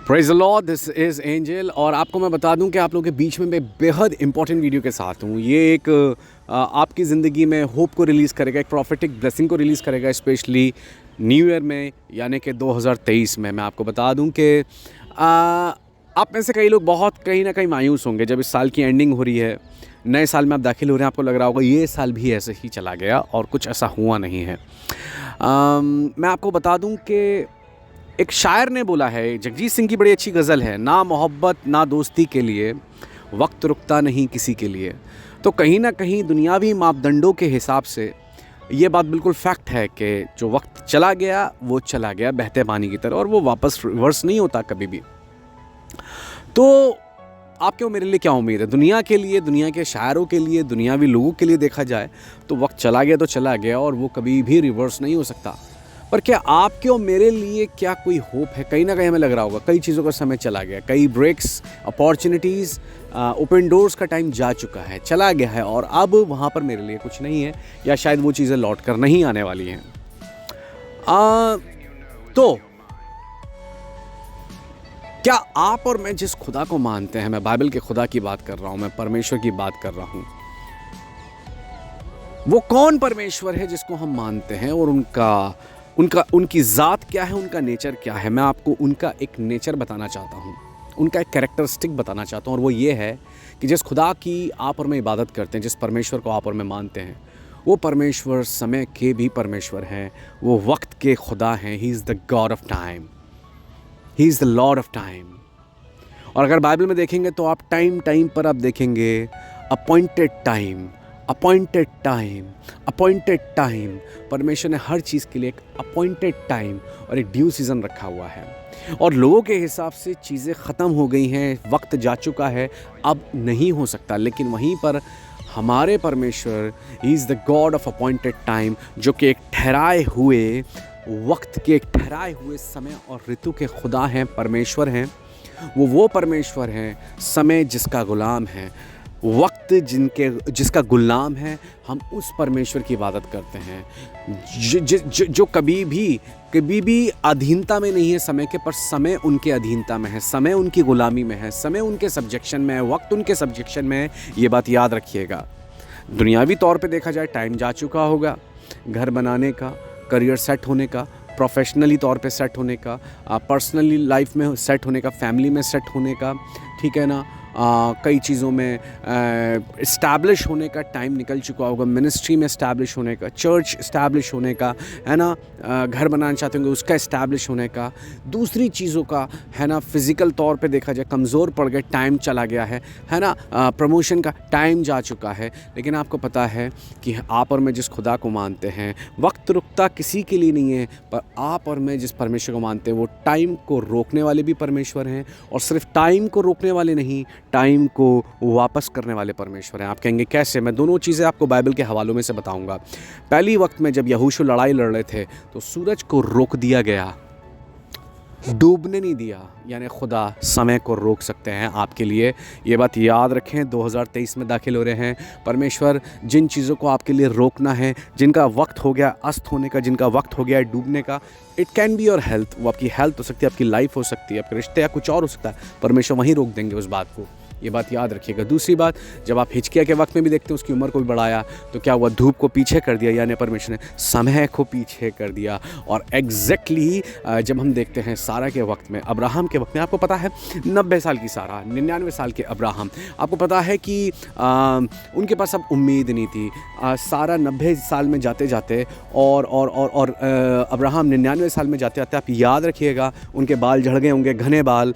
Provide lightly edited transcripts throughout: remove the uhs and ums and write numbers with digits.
Praise the Lord, this is angel. और आपको मैं बता दूं कि आप लोगों के बीच में मैं बेहद इंपॉर्टेंट वीडियो के साथ हूं। ये एक आपकी ज़िंदगी में होप को रिलीज़ करेगा, एक प्रॉफिटिक ब्लेसिंग को रिलीज़ करेगा, स्पेशली न्यू ईयर में, यानी कि 2023 में। मैं आपको बता दूं कि आप में से कई लोग बहुत कहीं ना कहीं मायूस होंगे जब इस साल की एंडिंग हो रही है, नए साल में आप दाखिल हो रहे हैं। आपको लग रहा होगा ये साल भी ऐसे ही चला गया और कुछ ऐसा हुआ नहीं है। मैं आपको बता दूं कि एक शायर ने बोला है, जगजीत सिंह की बड़ी अच्छी गज़ल है, ना मोहब्बत ना दोस्ती के लिए वक्त रुकता नहीं किसी के लिए। तो कहीं ना कहीं दुनियावी मापदंडों के हिसाब से ये बात बिल्कुल फैक्ट है कि जो वक्त चला गया वो चला गया बहते पानी की तरह, और वो वापस रिवर्स नहीं होता कभी भी। तो आपके और मेरे लिए क्या उम्मीद है? दुनिया के लिए, दुनिया के शायरों के लिए, दुनियावी लोगों के लिए देखा जाए तो वक्त चला गया तो चला गया और वो कभी भी रिवर्स नहीं हो सकता। पर क्या आपके और मेरे लिए क्या कोई होप है? कहीं ना कहीं हमें लग रहा होगा कई चीज़ों का समय चला गया, कई ब्रेक्स, अपॉर्चुनिटीज़, ओपन डोर्स का टाइम जा चुका है, चला गया है, और अब वहाँ पर मेरे लिए कुछ नहीं है, या शायद वो चीज़ें लौट कर नहीं आने वाली हैं। तो क्या आप और मैं जिस खुदा को मानते हैं, मैं बाइबल के खुदा की बात कर रहा हूँ, मैं परमेश्वर की बात कर रहा हूँ, वो कौन परमेश्वर है जिसको हम मानते हैं, और उनकी ज़ात क्या है, उनका नेचर क्या है? मैं आपको उनका एक नेचर बताना चाहता हूँ, उनका एक कैरेक्टरिस्टिक बताना चाहता हूँ, और वो ये है कि जिस खुदा की आप और मैं इबादत करते हैं, जिस परमेश्वर को आप और मैं मानते हैं, वो परमेश्वर समय के भी परमेश्वर हैं, वो वक्त के खुदा हैं। He is the God of time, he is the Lord of time. और अगर बाइबल में देखेंगे तो आप टाइम पर आप देखेंगे appointed time, appointed time, appointed time. परमेश्वर ने हर चीज़ के लिए एक अपॉइंटेड टाइम और एक ड्यू सीज़न रखा हुआ है, और लोगों के हिसाब से चीज़ें ख़त्म हो गई हैं, वक्त जा चुका है, अब नहीं हो सकता। लेकिन वहीं पर हमारे परमेश्वर, he is the God of appointed time, जो कि एक ठहराए हुए वक्त के, एक ठहराए हुए समय और ऋतु के खुदा हैं, परमेश्वर हैं। वो परमेश्वर हैं, समय जिसका गुलाम है, वक्त जिसका गुलाम है। हम उस परमेश्वर की इबादत करते हैं जो कभी भी अधीनता में नहीं है समय के, पर समय उनके अधीनता में है, समय उनकी गुलामी में है, समय उनके सब्जेक्शन में है, वक्त उनके सब्जेक्शन में है। ये बात याद रखिएगा। दुनियावी तौर पे देखा जाए टाइम जा चुका होगा घर बनाने का, करियर सेट होने का, प्रोफेशनली तौर पे सेट होने का, पर्सनली लाइफ में सेट होने का, फैमिली में सेट होने का, ठीक है ना, कई चीज़ों में इस्टेब्लिश होने का टाइम निकल चुका होगा, मिनिस्ट्री में इस्टेब्लिश होने का, चर्च इस्टेब्लिश होने का, है ना, घर बनाना चाहते होंगे उसका इस्टेब्लिश होने का, दूसरी चीज़ों का, है ना, फिज़िकल तौर पे देखा जाए कमज़ोर पड़ गए, टाइम चला गया है ना, प्रमोशन का टाइम जा चुका है। लेकिन आपको पता है कि आप और मैं जिस खुदा को मानते हैं, वक्त रुकता किसी के लिए नहीं है, पर आप और मैं जिस परमेश्वर को मानते हैं वो टाइम को रोकने वाले भी परमेश्वर हैं, और सिर्फ टाइम को रोकने वाले नहीं, टाइम को वापस करने वाले परमेश्वर हैं। आप कहेंगे कैसे? मैं दोनों चीज़ें आपको बाइबल के हवालों में से बताऊंगा। पहली वक्त में जब यहोशू लड़ाई लड़ रहे थे तो सूरज को रोक दिया गया, डूबने नहीं दिया, यानी खुदा समय को रोक सकते हैं आपके लिए। ये बात याद रखें। 2023 में दाखिल हो रहे हैं, परमेश्वर जिन चीज़ों को आपके लिए रोकना है, जिनका वक्त हो गया अस्त होने का, जिनका वक्त हो गया है डूबने का, it can be your health, वो आपकी हेल्थ हो सकती है, आपकी लाइफ हो सकती है, आपके रिश्ते या कुछ और हो सकता है, परमेश्वर वहीं रोक देंगे उस बात को। ये बात याद रखिएगा। दूसरी बात, जब आप हिजकिय्याह के वक्त में भी देखते हैं उसकी उम्र को भी बढ़ाया, तो क्या हुआ? धूप को पीछे कर दिया, यानी परमेश्वर ने समय को पीछे कर दिया। और एग्जैक्टली जब हम देखते हैं सारा के वक्त में, अब्राहम के वक्त में, आपको पता है 90 साल की सारा, 99 साल के अब्राहम, आपको पता है कि उनके पास अब उम्मीद नहीं थी। सारा 90 साल में जाते जाते और अब्राहम 99 साल में जाते जाते, आप याद रखिएगा, उनके बाल झड़ गए होंगे, घने बाल,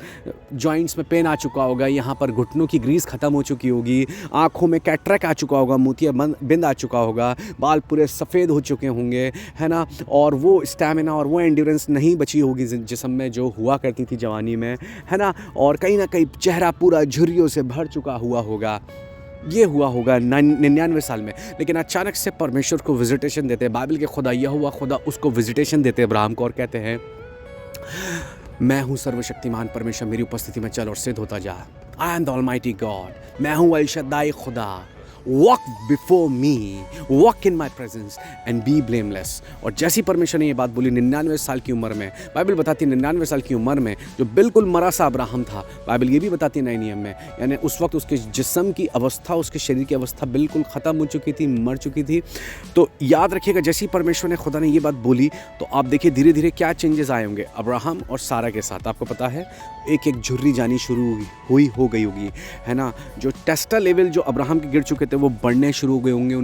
जॉइंट्स में पेन आ चुका होगा, यहाँ पर घुटनों की ग्रीस ख़त्म हो चुकी होगी, आँखों में कैटरेक्ट आ चुका होगा, मोतियाबिंद आ चुका होगा, बाल पूरे सफ़ेद हो चुके होंगे, है ना, और वो स्टैमिना और वो एंड्योरेंस नहीं बची होगी जिस्म में जो हुआ करती थी जवानी में, है ना, और कहीं ना कहीं चेहरा पूरा झुर्रियों से भर चुका हुआ होगा। ये हुआ होगा 99 साल में। लेकिन अचानक से परमेश्वर को विजिटेशन देते हैं, बाइबल के खुदा यहोवा खुदा उसको विजिटेशन देते हैं अब्राहम को, और कहते हैं, मैं हूँ सर्वशक्तिमान परमेश्वर, मेरी उपस्थिति में चल और सिद्ध होता जा। I am the almighty God, मैं हूँ अल शद्दाई खुदा, walk before me, walk in my presence and be blameless. और जैसी परमेश्वर ने ये बात बोली 99 साल की उम्र में, बाइबल बताती है 99 साल की उम्र में जो बिल्कुल मरा सा अब्राहम था, बाइबल ये भी बताती है नए नियम में, यानी उस वक्त उसके जिस्म की अवस्था, उसके शरीर की अवस्था बिल्कुल ख़त्म हो चुकी थी, मर चुकी थी। तो याद रखिएगा, जैसी परमेश्वर ने, खुदा ने ये बात बोली तो आप देखिए धीरे धीरे क्या चेंजेस आए होंगे अब्राहम और सारा के साथ। आपको पता है एक एक झुर्री जानी शुरू हो गई होगी, है ना। जो टेस्टा लेवल जो अब्राहम के गिर चुके थे वो बढ़ने शुरू हो गए होंगे,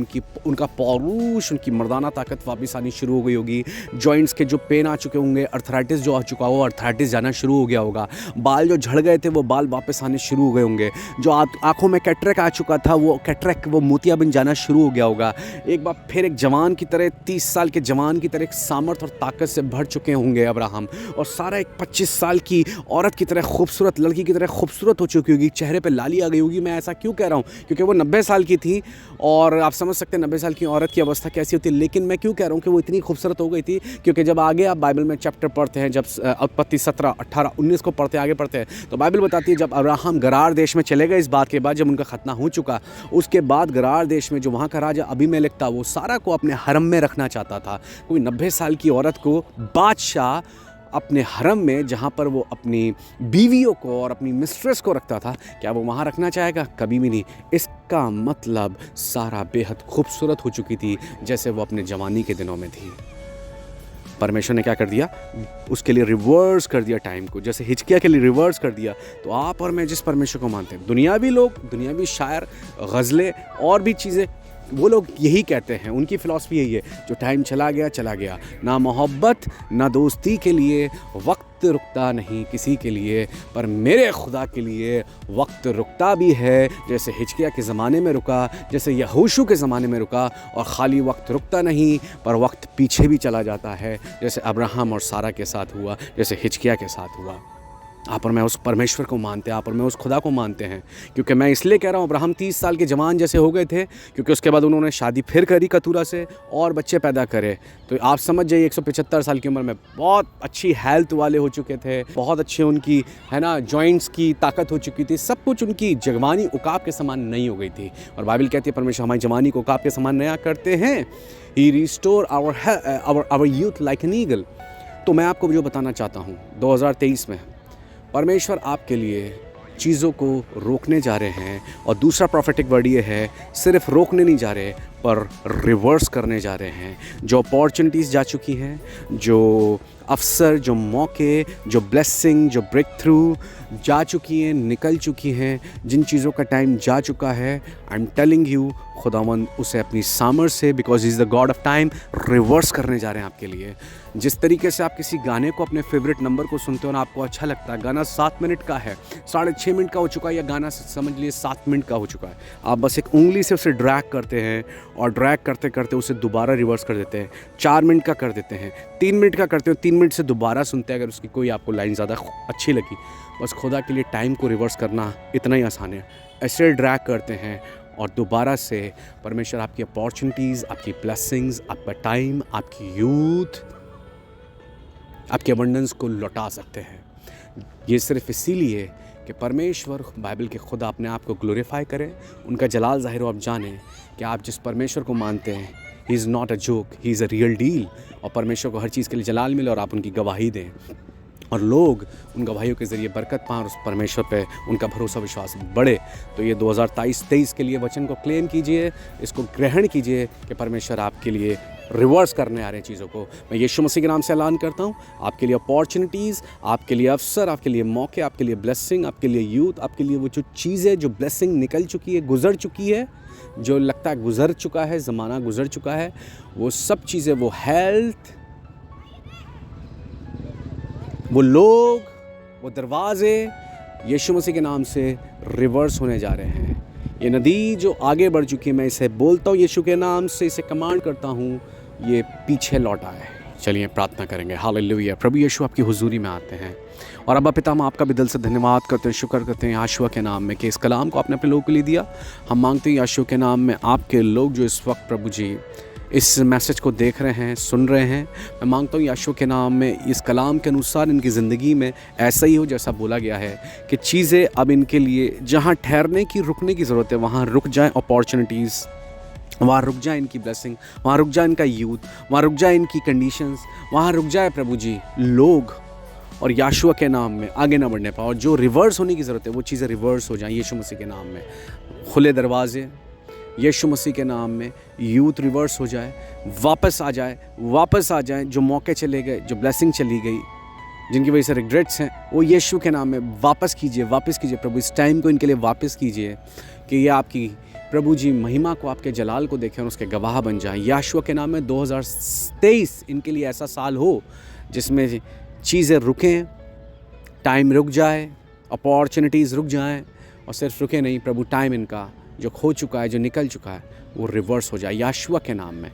उनका पौरुष, उनकी मर्दाना ताकत वापस आनी शुरू हो गई होगी। जॉइंट्स के जो पेन आ चुके होंगे, अर्थराइटिस जो आ चुका हो, अर्थराइटिस जाना शुरू हो गया होगा। बाल जो झड़ गए थे वो बाल वापस आने शुरू हो गए होंगे। जो आंखों में कैटरेक आ चुका था वो कैटरेक, वो मोतियाबिंद जाना शुरू हो गया होगा। एक बार फिर एक जवान की तरह, 30 साल के जवान की तरह एक सामर्थ और ताकत से भर चुके होंगे अब्राहम। और सारा एक 25 साल की औरत की तरह, खूबसूरत लड़की की तरह खूबसूरत हो चुकी होगी, चेहरे पे लाली आ गई होगी। मैं ऐसा क्यों कह रहा हूँ? क्योंकि वो 90 साल की थी और आप समझ सकते हैं 90 साल की औरत की अवस्था कैसी होती है। लेकिन मैं क्यों कह रहा हूँ कि वो इतनी खूबसूरत हो गई थी? क्योंकि जब आगे आप बाइबल में चैप्टर पढ़ते हैं, जब उत्पत्ति 17, 18, 19 को पढ़ते आगे पढ़ते हैं, तो बाइबल बताती है जब अब्राहम गरार देश में चले गए, इस बात के बाद जब उनका खतना हो चुका, उसके बाद गरार देश में जो वहाँ का राजा अबीमेलेक था वो सारा को अपने हरम में रखना चाहता था। कोई 90 साल की औरत को बादशाह अपने हरम में, जहाँ पर वो अपनी बीवियों को और अपनी मिस्ट्रेस को रखता था, क्या वो वहाँ रखना चाहेगा? कभी भी नहीं। इसका मतलब सारा बेहद खूबसूरत हो चुकी थी जैसे वो अपने जवानी के दिनों में थी। परमेश्वर ने क्या कर दिया? उसके लिए रिवर्स कर दिया टाइम को, जैसे हिजकिया के लिए रिवर्स कर दिया। तो आप और मैं जिस परमेश्वर को मानते हैं, दुनियावी लोग, दुनियावी शायर, गज़लें और भी चीज़ें, वो लोग यही कहते हैं, उनकी फ़िलॉसफी यही है, जो टाइम चला गया चला गया। ना मोहब्बत ना दोस्ती के लिए वक्त रुकता नहीं किसी के लिए, पर मेरे खुदा के लिए वक्त रुकता भी है। जैसे हिजकिया के ज़माने में रुका, जैसे यहोशू के ज़माने में रुका। और ख़ाली वक्त रुकता नहीं पर वक्त पीछे भी चला जाता है, जैसे अब्राहम और सारा के साथ हुआ, जैसे हिजकिया के साथ हुआ। आप और मैं उस परमेश्वर को मानते हैं, आप और मैं उस खुदा को मानते हैं। क्योंकि मैं इसलिए कह रहा हूँ, अब्राहम 30 साल के जवान जैसे हो गए थे, क्योंकि उसके बाद उन्होंने शादी फिर करी कतूरा से और बच्चे पैदा करे। तो आप समझ जाइए 175 साल की उम्र में बहुत अच्छी हेल्थ वाले हो चुके थे, बहुत अच्छे उनकी, है ना, जॉइंट्स की ताकत हो चुकी थी, सब कुछ उनकी जवानी उकाब के समान नहीं हो गई थी। और बाइबल कहती है परमेश्वर हमारी जवानी को उकाब के समान नया करते हैं। He restore our youth like an eagle. तो मैं आपको जो बताना चाहता हूँ, 2023 में परमेश्वर आपके लिए चीज़ों को रोकने जा रहे हैं। और दूसरा प्रॉफिटिक वर्ड ये है, सिर्फ रोकने नहीं जा रहे पर रिवर्स करने जा रहे हैं। जो अपॉर्चुनिटीज़ जा चुकी हैं, जो अवसर, जो मौके, जो ब्लेसिंग, जो ब्रेक थ्रू जा चुकी हैं, निकल चुकी हैं, जिन चीज़ों का टाइम जा चुका है, आई एम टेलिंग यू, खुदावंद उसे अपनी सामर्थ से, because is the God of time, reverse करने जा रहे हैं आपके लिए। जिस तरीके से आप किसी गाने को, अपने फेवरेट नंबर को सुनते हो ना, आपको अच्छा लगता है, गाना 7 मिनट का है, 6.5 मिनट का हो चुका है, या गाना समझ लिए 7 मिनट का हो चुका है, आप बस एक उंगली से उसे ड्रैग करते हैं और ड्रैग करते करते उसे दोबारा रिवर्स कर देते हैं। 4 मिनट का कर देते हैं, 3 मिनट का करते हो, 3 मिनट से दोबारा सुनते हैं अगर उसकी कोई आपको लाइन ज़्यादा अच्छी लगी। बस खुदा के लिए टाइम को रिवर्स करना इतना ही आसान है। ऐसे ड्रैग करते हैं और दोबारा से परमेश्वर आपकी अपॉर्चुनिटीज़, आपकी ब्लेसिंग्स, आपका टाइम, आपकी यूथ, आपके अबंडेंस को लौटा सकते हैं। ये सिर्फ इसीलिए कि परमेश्वर, बाइबल के खुदा अपने आप को ग्लोरीफाई करें, उनका जलाल ज़ाहिर हो। आप जानें कि आप जिस परमेश्वर को मानते हैं, he is not a joke, he is a real deal. और परमेश्वर को हर चीज़ के लिए जलाल मिले और आप उनकी गवाही दें और लोग उन गवाहियों के ज़रिए बरकत पाएं और उस परमेश्वर पे उनका भरोसा विश्वास बढ़े। तो ये 2023 के लिए वचन को क्लेम कीजिए, इसको ग्रहण कीजिए कि परमेश्वर आपके लिए रिवर्स करने आ रहे हैं चीज़ों को। मैं यीशु मसीह के नाम से ऐलान करता हूँ, आपके लिए अपॉर्चुनिटीज़, आपके लिए अवसर, आपके लिए मौके, आपके लिए ब्लेसिंग, आपके लिए यूथ, आपके लिए वो जो चीज़ें जो ब्लेसिंग निकल चुकी है, गुजर चुकी है, जो लगता है गुजर चुका है, ज़माना गुजर चुका है, वो सब चीज़ें, वो हेल्थ, वो लोग, वो दरवाज़े यीशु मसीह के नाम से रिवर्स होने जा रहे हैं। ये नदी जो आगे बढ़ चुकी है, मैं इसे बोलता हूँ यीशु के नाम से, इसे कमांड करता हूँ, ये पीछे लौट आए। चलिए प्रार्थना करेंगे। हालेलुया। प्रभु यीशु आपकी हुजूरी में आते हैं और अब्बा पिता, हम आपका भी दिल से धन्यवाद करते हैं, शुक्र करते हैं याशुआ के नाम में कि इस कलाम को आपने अपने लोगों के लिए दिया। हम मांगते हैं याशुआ के नाम में आपके लोग जो इस वक्त प्रभु जी इस मैसेज को देख रहे हैं, सुन रहे हैं, मैं मांगता हूँ यीशु के नाम में इस कलाम के अनुसार इनकी ज़िंदगी में ऐसा ही हो जैसा बोला गया है कि चीज़ें अब इनके लिए जहाँ ठहरने की, रुकने की ज़रूरत है वहाँ रुक जाएँ अपॉर्चुनिटीज़, वहाँ रुक जाए इनकी ब्लेसिंग, वहाँ रुक जाए इनका यूथ, वहाँ रुक जाए इनकी कंडीशंस, वहाँ रुक जाए प्रभु जी लोग, और यीशु के नाम में आगे ना बढ़ने पाओ। जो रिवर्स होने की ज़रूरत है वो चीज़ें रिवर्स हो जाएं यीशु मसीह के नाम में। खुले दरवाजे यीशु मसीह के नाम में, यूथ रिवर्स हो जाए, वापस आ जाए। जो मौके चले गए, जो ब्लेसिंग चली गई, जिनकी वजह से रिग्रेट्स हैं, वो यीशु के नाम में वापस कीजिए प्रभु। इस टाइम को इनके लिए वापस कीजिए कि ये आपकी प्रभु जी महिमा को, आपके जलाल को देखें और उसके गवाह बन जाएं। यीशु के नाम में 2023 इनके लिए ऐसा साल हो जिसमें चीज़ें रुकें, टाइम रुक जाए, अपॉर्चुनिटीज़ रुक जाएं, और सिर्फ रुके नहीं प्रभु, टाइम इनका जो खो चुका है, जो निकल चुका है, वो रिवर्स हो जाए। यीशु के नाम में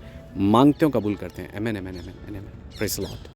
मांगते हो, कबूल करते हैं। आमीन, आमीन, आमीन, आमीन। Praise the Lord.